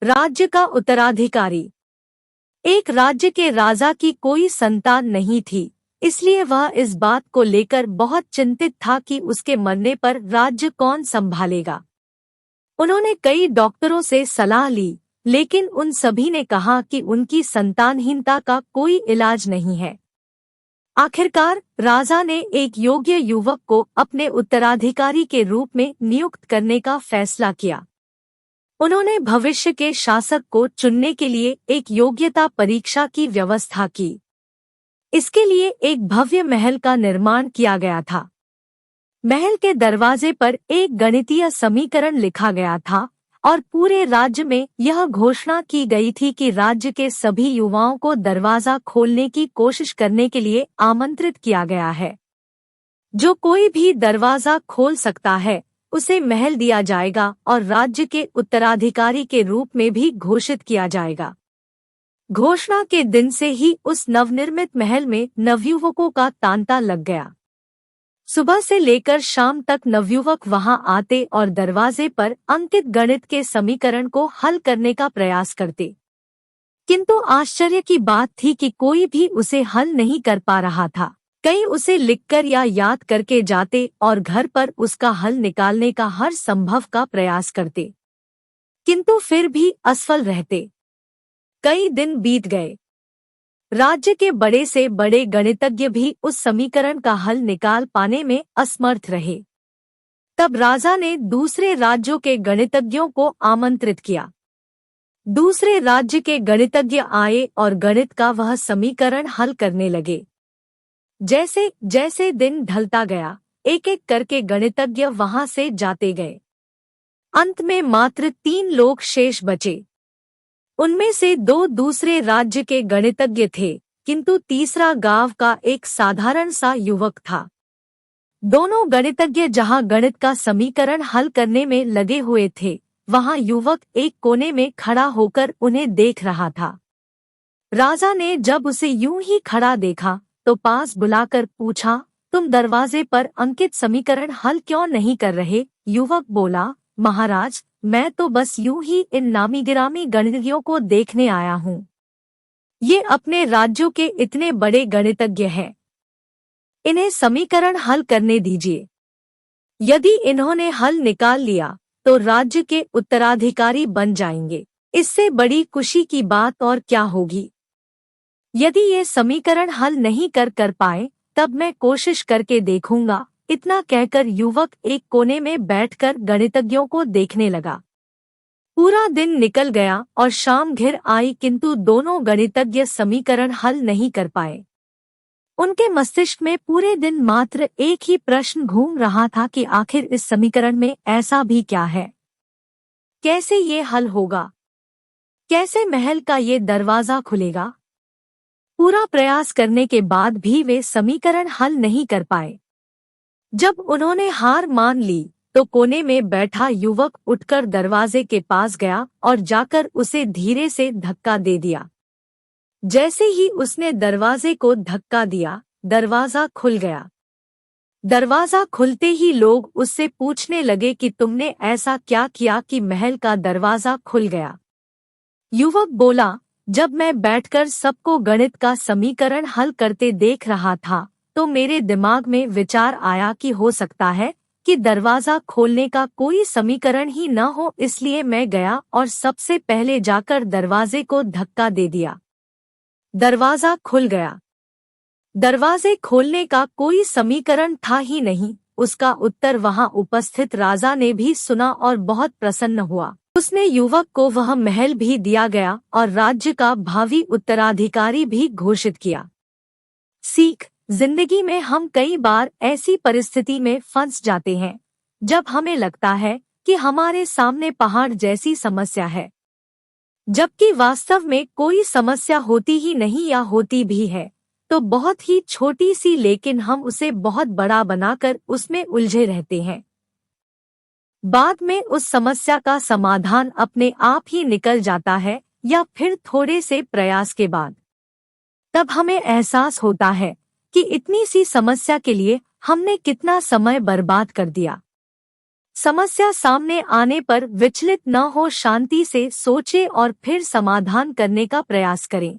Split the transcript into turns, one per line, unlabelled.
राज्य का उत्तराधिकारी। एक राज्य के राजा की कोई संतान नहीं थी, इसलिए वह इस बात को लेकर बहुत चिंतित था कि उसके मरने पर राज्य कौन संभालेगा। उन्होंने कई डॉक्टरों से सलाह ली, लेकिन उन सभी ने कहा कि उनकी संतानहीनता का कोई इलाज नहीं है। आखिरकार राजा ने एक योग्य युवक को अपने उत्तराधिकारी के रूप में नियुक्त करने का फैसला किया। उन्होंने भविष्य के शासक को चुनने के लिए एक योग्यता परीक्षा की व्यवस्था की। इसके लिए एक भव्य महल का निर्माण किया गया था। महल के दरवाजे पर एक गणितीय समीकरण लिखा गया था और पूरे राज्य में यह घोषणा की गई थी कि राज्य के सभी युवाओं को दरवाजा खोलने की कोशिश करने के लिए आमंत्रित किया गया है। जो कोई भी दरवाजा खोल सकता है उसे महल दिया जाएगा और राज्य के उत्तराधिकारी के रूप में भी घोषित किया जाएगा। घोषणा के दिन से ही उस नवनिर्मित महल में नवयुवकों का तांता लग गया। सुबह से लेकर शाम तक नवयुवक वहां आते और दरवाजे पर अंकित गणित के समीकरण को हल करने का प्रयास करते, किंतु आश्चर्य की बात थी कि कोई भी उसे हल नहीं कर पा रहा था। कई उसे लिखकर या याद करके जाते और घर पर उसका हल निकालने का हर संभव का प्रयास करते, किंतु फिर भी असफल रहते। कई दिन बीत गए। राज्य के बड़े से बड़े गणितज्ञ भी उस समीकरण का हल निकाल पाने में असमर्थ रहे। तब राजा ने दूसरे राज्यों के गणितज्ञों को आमंत्रित किया। दूसरे राज्य के गणितज्ञ आए और गणित का वह समीकरण हल करने लगे। जैसे जैसे दिन ढलता गया, एक एक करके गणितज्ञ वहां से जाते गए। अंत में मात्र 3 लोग शेष बचे। उनमें से 2 दूसरे राज्य के गणितज्ञ थे, किंतु तीसरा गांव का एक साधारण सा युवक था। दोनों गणितज्ञ जहां गणित का समीकरण हल करने में लगे हुए थे, वहां युवक एक कोने में खड़ा होकर उन्हें देख रहा था। राजा ने जब उसे यूं ही खड़ा देखा तो पास बुलाकर पूछा, तुम दरवाजे पर अंकित समीकरण हल क्यों नहीं कर रहे? युवक बोला, महाराज, मैं तो बस यूं ही इन नामी गिरामी गणितज्ञों को देखने आया हूँ। ये अपने राज्यों के इतने बड़े गणितज्ञ हैं, इन्हें समीकरण हल करने दीजिए। यदि इन्होंने हल निकाल लिया तो राज्य के उत्तराधिकारी बन जाएंगे। इससे बड़ी खुशी की बात और क्या होगी। यदि ये समीकरण हल नहीं कर पाए तब मैं कोशिश करके देखूंगा। इतना कहकर युवक एक कोने में बैठकर गणितज्ञों को देखने लगा। पूरा दिन निकल गया और शाम घिर आई, किंतु दोनों गणितज्ञ समीकरण हल नहीं कर पाए। उनके मस्तिष्क में पूरे दिन मात्र एक ही प्रश्न घूम रहा था कि आखिर इस समीकरण में ऐसा भी क्या है? कैसे ये हल होगा? कैसे महल का ये दरवाजा खुलेगा? पूरा प्रयास करने के बाद भी वे समीकरण हल नहीं कर पाए। जब उन्होंने हार मान ली तो कोने में बैठा युवक उठकर दरवाजे के पास गया और जाकर उसे धीरे से धक्का दे दिया। जैसे ही उसने दरवाजे को धक्का दिया, दरवाजा खुल गया। दरवाजा खुलते ही लोग उससे पूछने लगे कि तुमने ऐसा क्या किया कि महल का दरवाजा खुल गया? युवक बोला, जब मैं बैठकर सबको गणित का समीकरण हल करते देख रहा था तो मेरे दिमाग में विचार आया कि हो सकता है कि दरवाजा खोलने का कोई समीकरण ही न हो, इसलिए मैं गया और सबसे पहले जाकर दरवाजे को धक्का दे दिया। दरवाजा खुल गया। दरवाजे खोलने का कोई समीकरण था ही नहीं। उसका उत्तर वहां उपस्थित राजा ने भी सुना और बहुत प्रसन्न हुआ। उसने युवक को वह महल भी दिया गया और राज्य का भावी उत्तराधिकारी भी घोषित किया। सीख, जिंदगी में हम कई बार ऐसी परिस्थिति में फंस जाते हैं जब हमें लगता है कि हमारे सामने पहाड़ जैसी समस्या है, जबकि वास्तव में कोई समस्या होती ही नहीं, या होती भी है तो बहुत ही छोटी सी, लेकिन हम उसे बहुत बड़ा बनाकर उसमें उलझे रहते हैं। बाद में उस समस्या का समाधान अपने आप ही निकल जाता है, या फिर थोड़े से प्रयास के बाद। तब हमें एहसास होता है कि इतनी सी समस्या के लिए हमने कितना समय बर्बाद कर दिया। समस्या सामने आने पर विचलित न हो, शांति से सोचें और फिर समाधान करने का प्रयास करें।